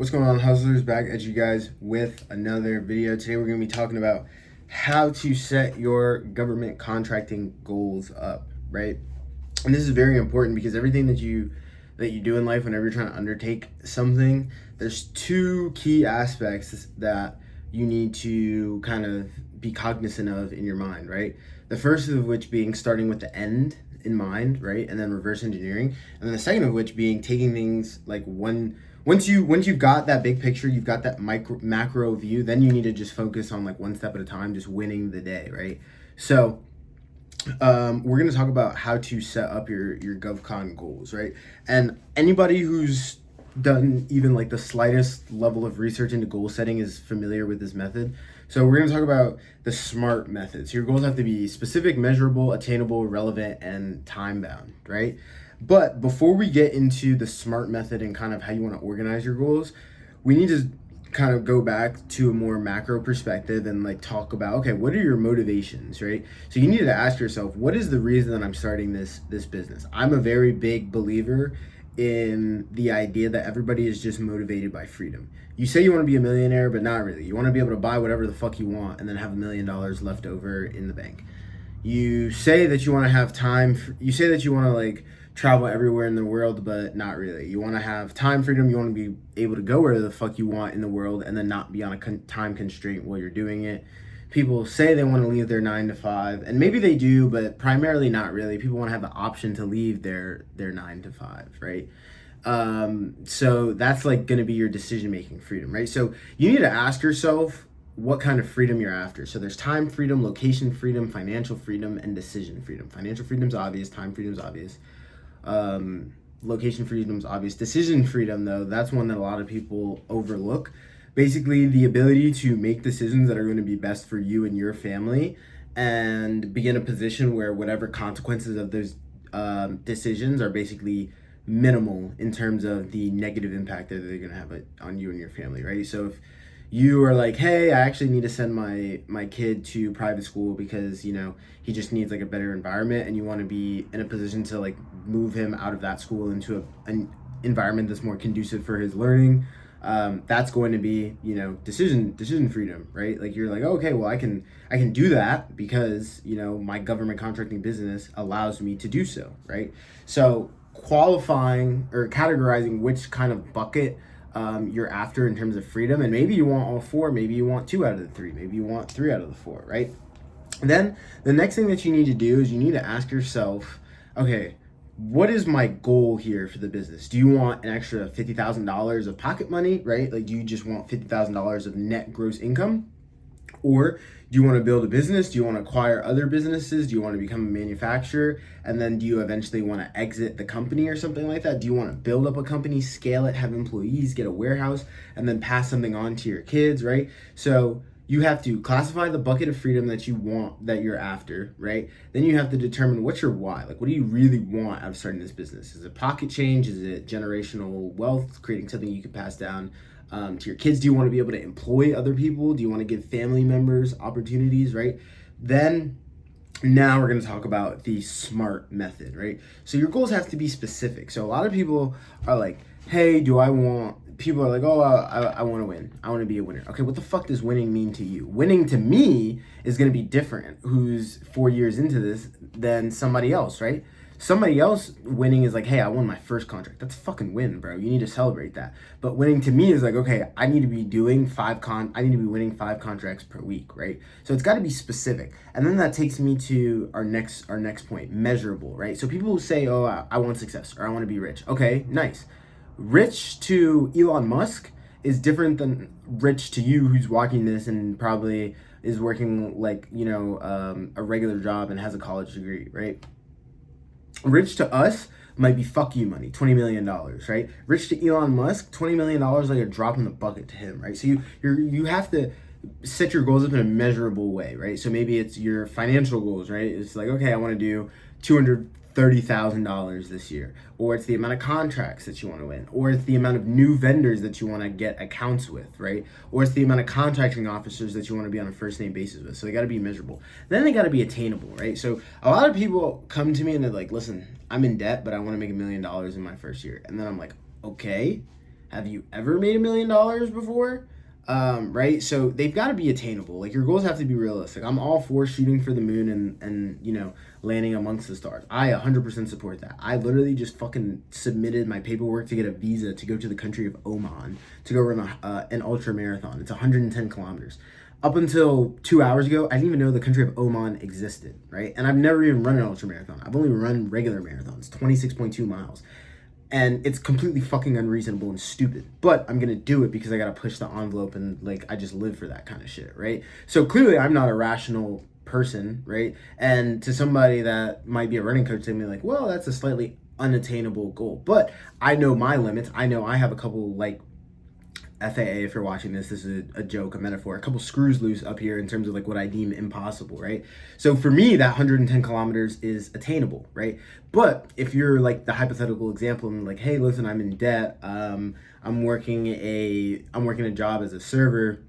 What's going on, hustlers? Back at you guys with another video. Today we're going to be talking about how to set your government contracting goals up, right? And this is very important because everything that you do in life, whenever you're trying to undertake something, there's two key aspects that you need to kind of be cognizant of in your mind, right? The first of which being starting with the end in mind, right? And then reverse engineering. And then the second of which being taking things like once you've got that big picture, you've got that macro view, then you need to just focus on like one step at a time, just winning the day, right? So we're going to talk about how to set up your GovCon goals, right? And anybody who's done even like the slightest level of research into goal setting is familiar with this method. So we're going to talk about the SMART method. So your goals have to be specific, measurable, attainable, relevant, and time bound, right? But before we get into the SMART method and kind of how you want to organize your goals, we need to kind of go back to a more macro perspective and like talk about, okay, what are your motivations, right? So you need to ask yourself, what is the reason that I'm starting this business? I'm a very big believer in the idea that everybody is just motivated by freedom. You say you want to be a millionaire, but not really. You want to be able to buy whatever the fuck you want and then have $1 million left over in the bank. You say that you want to have time. You say that you want to like travel everywhere in the world, but not really. You want to have time freedom. You want to be able to go where the fuck you want in the world and then not be on a time constraint while you're doing it. People say they want to leave their 9 to 5, and maybe they do, but primarily not really. People want to have the option to leave their 9 to 5, right? So that's like going to be your decision-making freedom, right? So you need to ask yourself what kind of freedom you're after. So there's time freedom, location freedom, financial freedom, and decision freedom. Financial freedom's obvious, time freedom's obvious. Location freedom's obvious. Decision freedom, though, that's one that a lot of people overlook. Basically, the ability to make decisions that are going to be best for you and your family and be in a position where whatever consequences of those decisions are basically minimal in terms of the negative impact that they're going to have on you and your family, right? So if you are like, hey, I actually need to send my kid to private school because, you know, he just needs like a better environment, and you want to be in a position to like move him out of that school into an environment that's more conducive for his learning. That's going to be, you know, decision freedom, right? Like you're like, okay, well, I can do that because, you know, my government contracting business allows me to do so, right? So qualifying or categorizing which kind of bucket you're after in terms of freedom, and maybe you want all four, maybe you want 2 out of the 3, maybe you want 3 out of the 4, right? And then the next thing that you need to do is you need to ask yourself, okay, what is my goal here for the business? Do you want an extra $50,000 of pocket money, right? Like, do you just want $50,000 of net gross income? Or do you want to build a business? Do you want to acquire other businesses? Do you want to become a manufacturer? And then do you eventually want to exit the company or something like that? Do you want to build up a company, scale it, have employees, get a warehouse, and then pass something on to your kids, right? So you have to classify the bucket of freedom that you want, that you're after, right? Then you have to determine what's your why. Like, what do you really want out of starting this business? Is it pocket change? Is it generational wealth, creating something you can pass down to your kids? Do you want to be able to employ other people? Do you want to give family members opportunities, right? Then now we're going to talk about the SMART method, right? So your goals have to be specific. So a lot of people are like, hey, people are like, oh, I want to win. I want to be a winner. Okay, what the fuck does winning mean to you? Winning to me is going to be different who's 4 years into this than somebody else, right? Somebody else winning is like, hey, I won my first contract. That's a fucking win, bro. You need to celebrate that. But winning to me is like, okay, I need to be winning 5 contracts per week, right? So it's got to be specific. And then that takes me to our next point, measurable, right? So people who say, oh, I want success or I want to be rich. Okay, nice. Rich to Elon Musk is different than rich to you who's watching this and probably is working like, you know, a regular job and has a college degree, right? Rich to us might be fuck you money, $20 million, right? Rich to Elon Musk, $20 million like a drop in the bucket to him, right? So you have to set your goals up in a measurable way, right? So maybe it's your financial goals, right? It's like, okay, I want to do $230,000 this year, or it's the amount of contracts that you want to win, or it's the amount of new vendors that you want to get accounts with, right? Or it's the amount of contracting officers that you want to be on a first name basis with. So they got to be measurable. Then they got to be attainable, right? So a lot of people come to me and they're like, listen, I'm in debt, but I want to make $1 million in my first year. And then I'm like, okay, Have you ever made $1 million before? Right? So they've got to be attainable. Like, your goals have to be realistic. I'm all for shooting for the moon and landing amongst the stars. I 100% support that. I literally just fucking submitted my paperwork to get a visa to go to the country of Oman to go run an ultra marathon. It's 110 kilometers. Up until 2 hours ago, I didn't even know the country of Oman existed, right? And I've never even run an ultra marathon. I've only run regular marathons, 26.2 miles. And it's completely fucking unreasonable and stupid, but I'm gonna do it because I gotta push the envelope, and like, I just live for that kind of shit, right? So clearly I'm not a rational person, right? And to somebody that might be a running coach, they'd be like, well, that's a slightly unattainable goal. But I know my limits. I know I have a couple, like, FAA, if you're watching this is a joke, a metaphor, a couple screws loose up here in terms of like what I deem impossible, right? So for me, that 110 kilometers is attainable, right? But if you're like the hypothetical example and like, hey, listen, I'm in debt, I'm working a job as a server,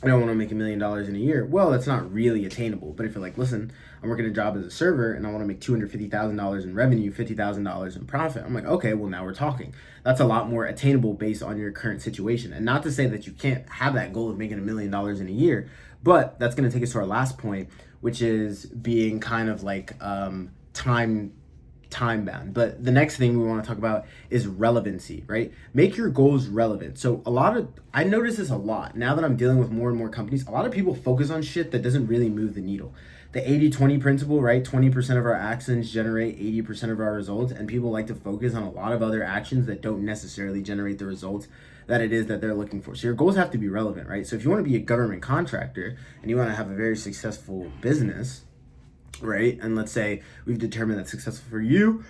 I don't want to make $1 million in a year. Well, that's not really attainable. But if you're like, listen, I'm working a job as a server and I want to make $250,000 in revenue, $50,000 in profit, I'm like, okay, well, now we're talking. That's a lot more attainable based on your current situation. And not to say that you can't have that goal of making $1 million in a year, but that's going to take us to our last point, which is being kind of like time bound. But the next thing we want to talk about is relevancy, right? Make your goals relevant. So I notice this a lot now that I'm dealing with more and more companies. A lot of people focus on shit that doesn't really move the needle. The 80-20 principle, right? 20% of our actions generate 80% of our results, and people like to focus on a lot of other actions that don't necessarily generate the results that it is that they're looking for. So your goals have to be relevant, right? So if you want to be a government contractor and you want to have a very successful business, right? And let's say we've determined that successful for you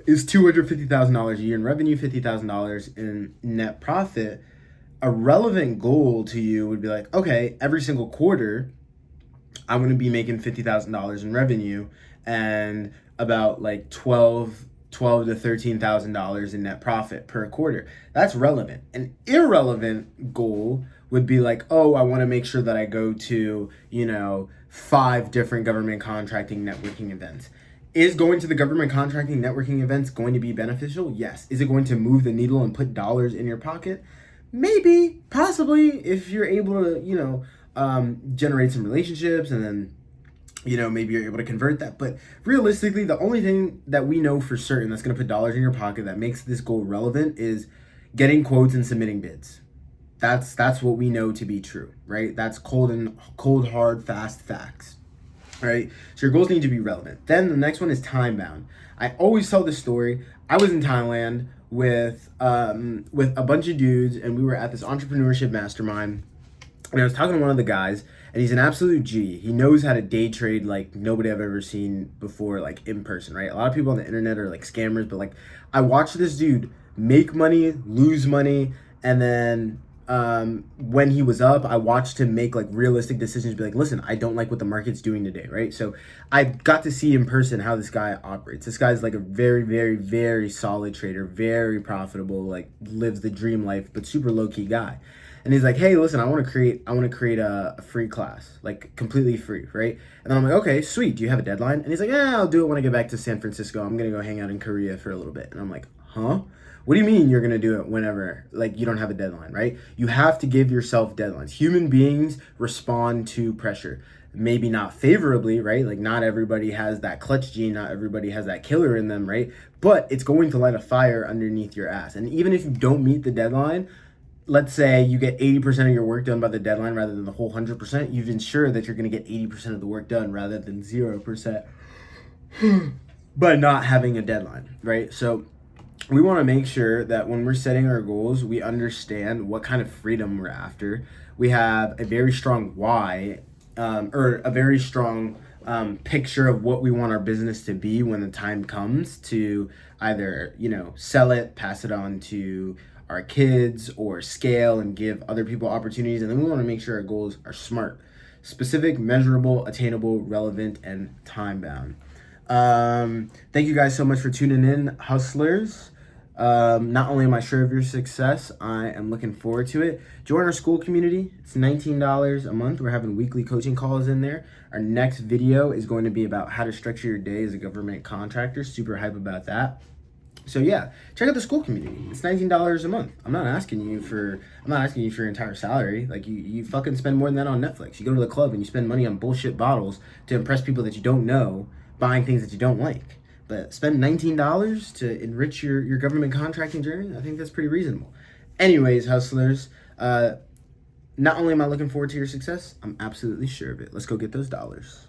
is $250,000 a year in revenue, $50,000 in net profit. A relevant goal to you would be like, okay, every single quarter, I'm going to be making $50,000 in revenue and about like $12,000 to $13,000 in net profit per quarter. That's relevant. An irrelevant goal would be like, oh, I want to make sure that I go to, 5 different government contracting networking events. Is going to the government contracting networking events going to be beneficial? Yes. Is it going to move the needle and put dollars in your pocket? Maybe, possibly, if you're able to, generate some relationships and then, maybe you're able to convert that. But realistically, the only thing that we know for certain that's going to put dollars in your pocket that makes this goal relevant is getting quotes and submitting bids. That's what we know to be true, right? That's cold, hard, fast facts, right? So your goals need to be relevant. Then the next one is time bound. I always tell this story. I was in Thailand with a bunch of dudes, and we were at this entrepreneurship mastermind, and I was talking to one of the guys, and he's an absolute G. He knows how to day trade like nobody I've ever seen before, like in person, right? A lot of people on the internet are like scammers, but like I watched this dude make money, lose money, and then when he was up, I watched him make like realistic decisions, be like, listen, I don't like what the market's doing today, right? So I got to see in person how this guy operates. This guy's like a very, very, very solid trader, very profitable, like lives the dream life, but super low-key guy. And he's like, hey, listen, I want to create a free class, like completely free, right? And then I'm like, okay, sweet. Do you have a deadline? And he's like, yeah, I'll do it when I get back to San Francisco. I'm going to go hang out in Korea for a little bit. And I'm like, huh? What do you mean you're going to do it whenever, like, you don't have a deadline, right? You have to give yourself deadlines. Human beings respond to pressure. Maybe not favorably, right? Like, not everybody has that clutch gene. Not everybody has that killer in them, right? But it's going to light a fire underneath your ass. And even if you don't meet the deadline, let's say you get 80% of your work done by the deadline rather than the whole 100%, you've ensured that you're going to get 80% of the work done rather than 0% by not having a deadline, right? So we want to make sure that when we're setting our goals, we understand what kind of freedom we're after. We have a very strong why, or a very strong picture of what we want our business to be when the time comes to either, sell it, pass it on to our kids, or scale and give other people opportunities. And then we want to make sure our goals are smart, specific, measurable, attainable, relevant, and time bound. Thank you guys so much for tuning in, hustlers. Not only am I sure of your success, I am looking forward to it. Join our Skool community. It's $19 a month. We're having weekly coaching calls in there. Our next video is going to be about how to structure your day as a government contractor. Super hype about that. So yeah, check out the Skool community. It's $19 a month. I'm not asking you for your entire salary. Like you fucking spend more than that on Netflix. You go to the club and you spend money on bullshit bottles to impress people that you don't know, buying things that you don't like. But spend $19 to enrich your government contracting journey. I think that's pretty reasonable. Anyways, hustlers, not only am I looking forward to your success, I'm absolutely sure of it. Let's go get those dollars.